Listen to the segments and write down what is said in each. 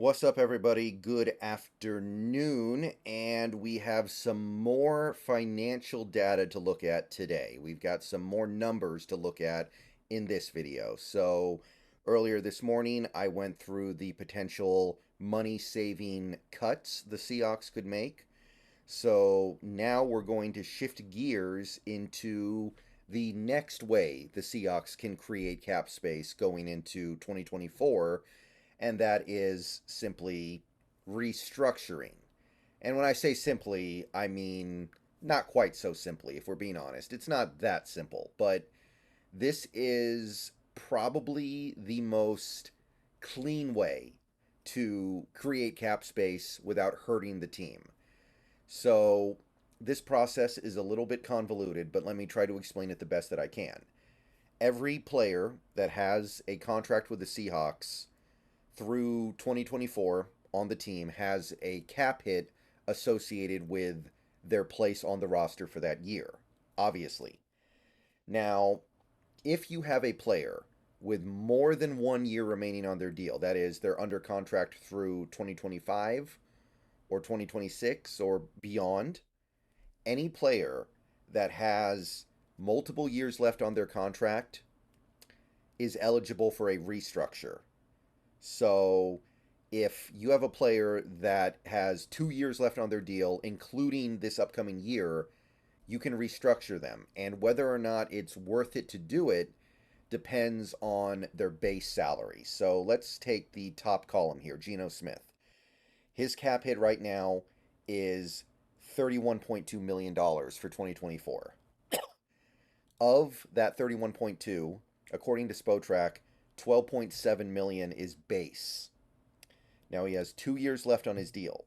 What's up, everybody? Good afternoon, and we have some more financial data to look at today. We've got some more numbers to look at in this video. So, earlier this morning, I went through the potential money-saving cuts the Seahawks could make. So, now we're going to shift gears into the next way the Seahawks can create cap space going into 2024, and that is simply restructuring. And when I say simply, I mean not quite so simply, if we're being honest. It's not that simple, but this is probably the most clean way to create cap space without hurting the team. So, this process is a little bit convoluted, but let me try to explain it the best that I can. Every player that has a contract with the Seahawks through 2024 on the team has a cap hit associated with their place on the roster for that year, obviously. Now, if you have a player with more than 1 year remaining on their deal, that is, they're under contract through 2025 or 2026 or beyond, any player that has multiple years left on their contract is eligible for a restructure. So if you have a player that has 2 years left on their deal, including this upcoming year, you can restructure them. And whether or not it's worth it to do it depends on their base salary. So let's take the top column here, Geno Smith. His cap hit right now is $31.2 million for 2024. Of that 31.2, according to Spotrac, 12.7 million is base. Now he has 2 years left on his deal.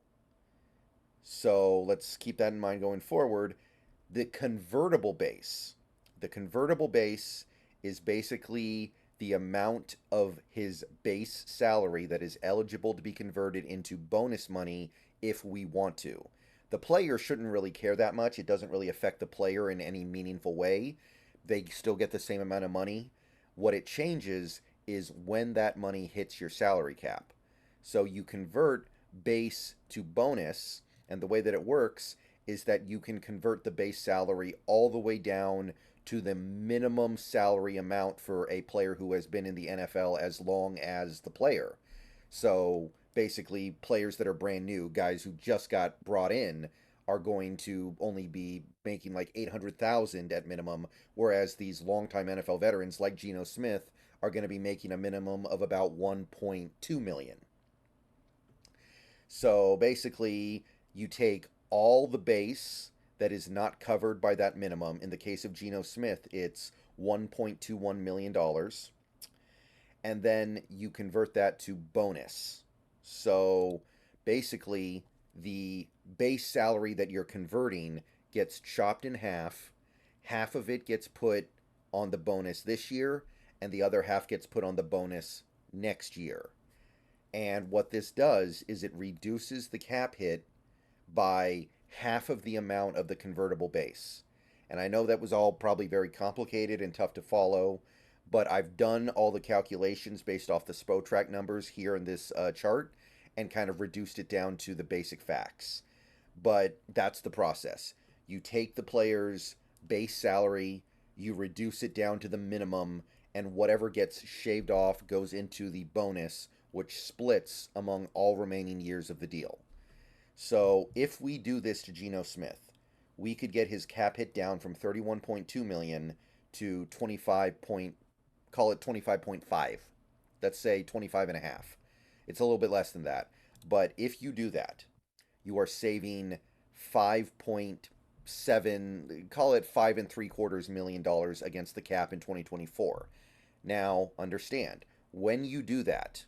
So let's keep that in mind going forward. The convertible base. The convertible base is basically the amount of his base salary that is eligible to be converted into bonus money if we want to. The player shouldn't really care that much. It doesn't really affect the player in any meaningful way. They still get the same amount of money. What it changes is when that money hits your salary cap. So you convert base to bonus, and the way that it works is that you can convert the base salary all the way down to the minimum salary amount for a player who has been in the NFL as long as the player. So basically, players that are brand new, guys who just got brought in, are going to only be making like 800,000 at minimum, whereas these longtime NFL veterans like Geno Smith are going to be making a minimum of about 1.2 million. So basically, you take all the base that is not covered by that minimum. In the case of Geno Smith, it's $1.21 million. And then you convert that to bonus. So basically, the base salary that you're converting gets chopped in half. Half of it gets put on the bonus this year, and the other half gets put on the bonus next year. And what this does is it reduces the cap hit by half of the amount of the convertible base. And I know that was all probably very complicated and tough to follow, but I've done all the calculations based off the Spotrac numbers here in this chart and kind of reduced it down to the basic facts. But that's the process. You take the player's base salary, you reduce it down to the minimum, and whatever gets shaved off goes into the bonus, which splits among all remaining years of the deal. So if we do this to Geno Smith, we could get his cap hit down from 31.2 million to 25 point, call it 25.5. Let's say 25 and a half. It's a little bit less than that. But if you do that, you are saving 5.7, call it $5.75 million against the cap in 2024. Now, understand, when you do that,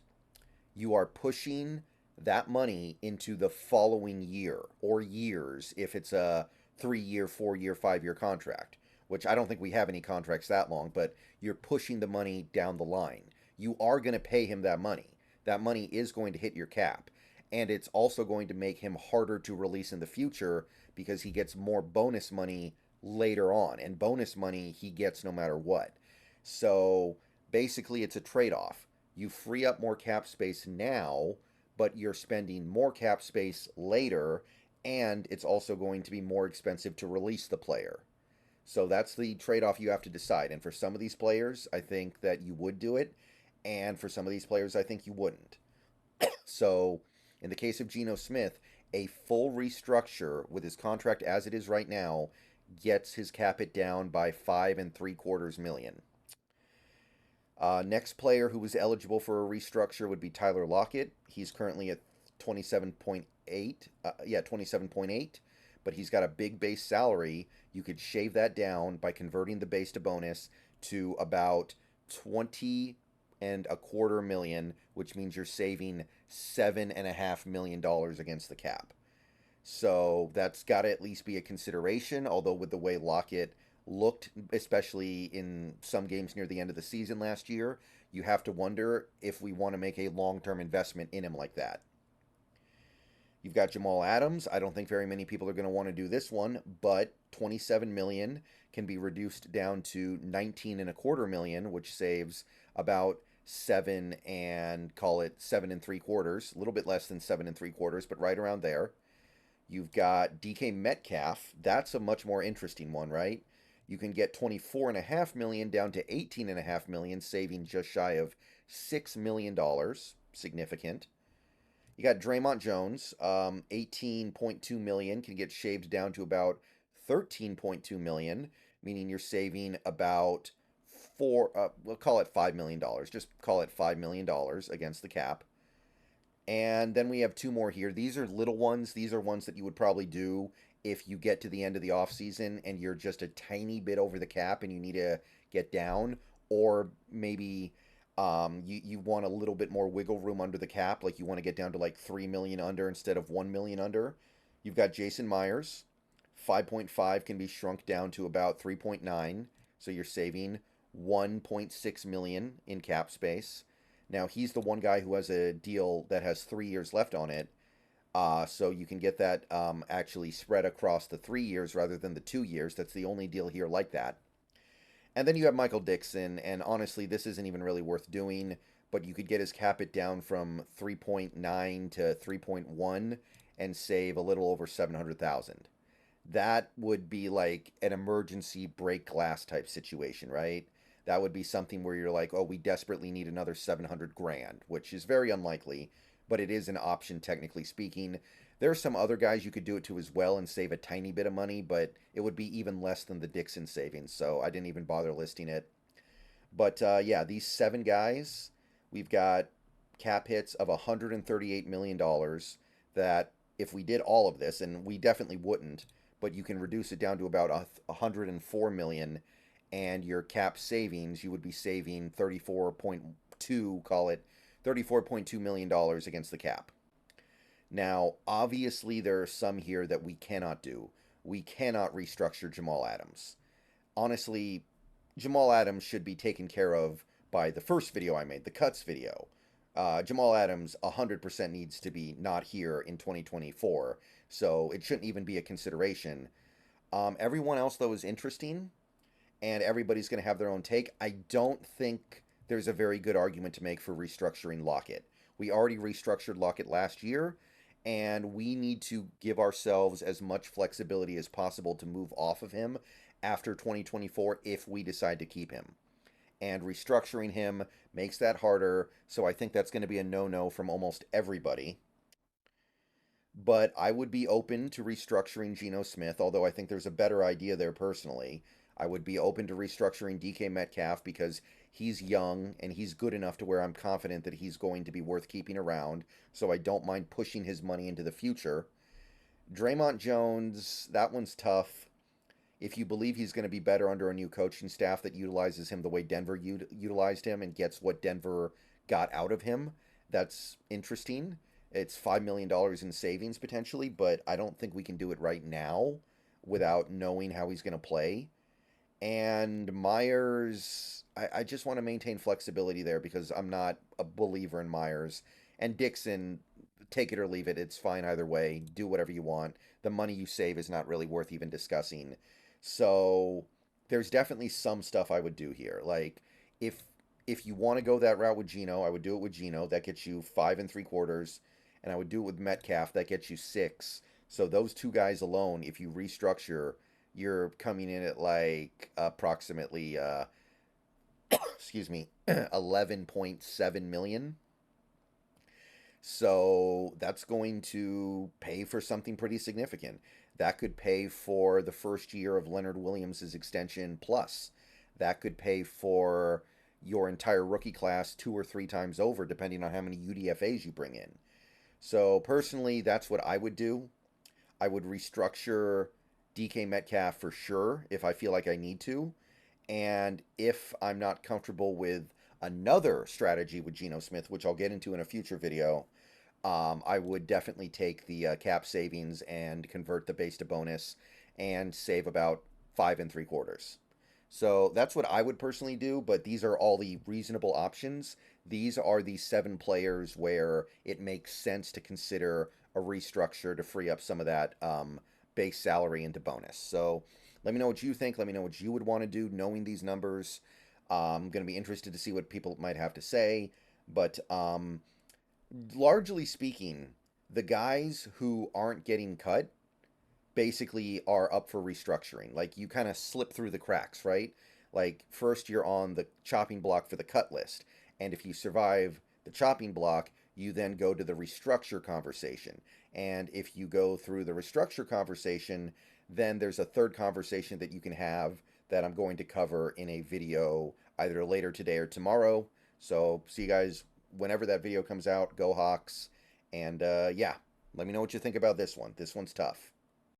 you are pushing that money into the following year or years if it's a 3 year, 4 year, 5 year contract, which I don't think we have any contracts that long, but you're pushing the money down the line. You are going to pay him that money. That money is going to hit your cap. And it's also going to make him harder to release in the future because he gets more bonus money later on. And bonus money he gets no matter what. So basically, it's a trade off. You free up more cap space now but you're spending more cap space later, and it's also going to be more expensive to release the player. So that's the trade-off you have to decide. And for some of these players, I think that you would do it, and for some of these players, I think you wouldn't. So in the case of Geno Smith, a full restructure with his contract as it is right now gets his cap it down by 5.75 million. Next player who was eligible for a restructure would be Tyler Lockett. He's currently at 27.8. 27.8. But he's got a big base salary. You could shave that down by converting the base to bonus to about 20.25 million, which means you're saving $7.5 million against the cap. So that's got to at least be a consideration. Although with the way Lockett looked, especially in some games near the end of the season last year, you have to wonder if we want to make a long-term investment in him like that. You've got Jamal Adams. I don't think very many people are going to want to do this one, but 27 million can be reduced down to 19.25 million, which saves about 7.75, a little bit less than 7.75, but right around there. You've got DK Metcalf. That's a much more interesting one, right? You can get 24.5 million down to 18.5 million, saving just shy of $6 million. Significant. You got Draymond Jones, 18.2 million can get shaved down to about 13.2 million, meaning you're saving about we'll call it $5 million. Just call it $5 million against the cap. And then we have two more here. These are little ones. These are ones that you would probably do if you get to the end of the offseason and you're just a tiny bit over the cap and you need to get down, or maybe you want a little bit more wiggle room under the cap, like you want to get down to like 3 million under instead of 1 million under. You've got Jason Myers. 5.5 can be shrunk down to about 3.9, so you're saving 1.6 million in cap space. Now he's the one guy who has a deal that has 3 years left on it, so you can get that actually spread across the 3 years rather than the 2 years. That's the only deal here like that. And then you have Michael Dixon, and honestly, this isn't even really worth doing, but you could get his cap it down from 3.9 to 3.1 and save a little over 700,000. That would be like an emergency break glass type situation, right? That would be something where you're like, oh, we desperately need another 700 grand, which is very unlikely, but it is an option technically speaking. There are some other guys you could do it to as well and save a tiny bit of money, but it would be even less than the Dixon savings, so I didn't even bother listing it. But yeah, these 7 guys, we've got cap hits of $138 million that if we did all of this, and we definitely wouldn't, but you can reduce it down to about 104 million, and your cap savings, you would be saving 34.2, call it $34.2 million against the cap. Now, obviously, there are some here that we cannot do. We cannot restructure Jamal Adams. Honestly, Jamal Adams should be taken care of by the first video I made, the cuts video. Jamal Adams 100% needs to be not here in 2024, so it shouldn't even be a consideration. Everyone else, though, is interesting, and everybody's going to have their own take. I don't think there's a very good argument to make for restructuring Lockett. We already restructured Lockett last year, and we need to give ourselves as much flexibility as possible to move off of him after 2024 if we decide to keep him. And restructuring him makes that harder, so I think that's going to be a no-no from almost everybody. But I would be open to restructuring Geno Smith, although I think there's a better idea there personally. I would be open to restructuring DK Metcalf because he's young and he's good enough to where I'm confident that he's going to be worth keeping around, so I don't mind pushing his money into the future. Draymond Jones, that one's tough. If you believe he's going to be better under a new coaching staff that utilizes him the way Denver utilized him and gets what Denver got out of him, that's interesting. It's $5 million in savings potentially, but I don't think we can do it right now without knowing how he's going to play. And Myers, I just want to maintain flexibility there because I'm not a believer in Myers. And Dixon, take it or leave it. It's fine either way. Do whatever you want. The money you save is not really worth even discussing. So there's definitely some stuff I would do here. Like if you want to go that route with Geno, I would do it with Geno. That gets you 5.75. and I would do it with Metcalf. That gets you 6. So those two guys alone, if you restructure, you're coming in at like approximately, excuse me, 11.7 million. So that's going to pay for something pretty significant. That could pay for the first year of Leonard Williams' extension plus. That could pay for your entire rookie class 2 or 3 times over, depending on how many UDFAs you bring in. So personally, that's what I would do. I would restructure DK Metcalf for sure if I feel like I need to. And if I'm not comfortable with another strategy with Geno Smith, which I'll get into in a future video, I would definitely take the cap savings and convert the base to bonus and save about 5 3/4. So that's what I would personally do, but these are all the reasonable options. These are the 7 players where it makes sense to consider a restructure to free up some of that base salary into bonus. So let me know what you think. Let me know what you would want to do knowing these numbers. I'm going to be interested to see what people might have to say. But largely speaking, the guys who aren't getting cut basically are up for restructuring. Like you kind of slip through the cracks, right? Like first you're on the chopping block for the cut list. And if you survive the chopping block, you then go to the restructure conversation. And if you go through the restructure conversation, then there's a third conversation that you can have that I'm going to cover in a video either later today or tomorrow. So see you guys whenever that video comes out. Go Hawks. And yeah, let me know what you think about this one. This one's tough.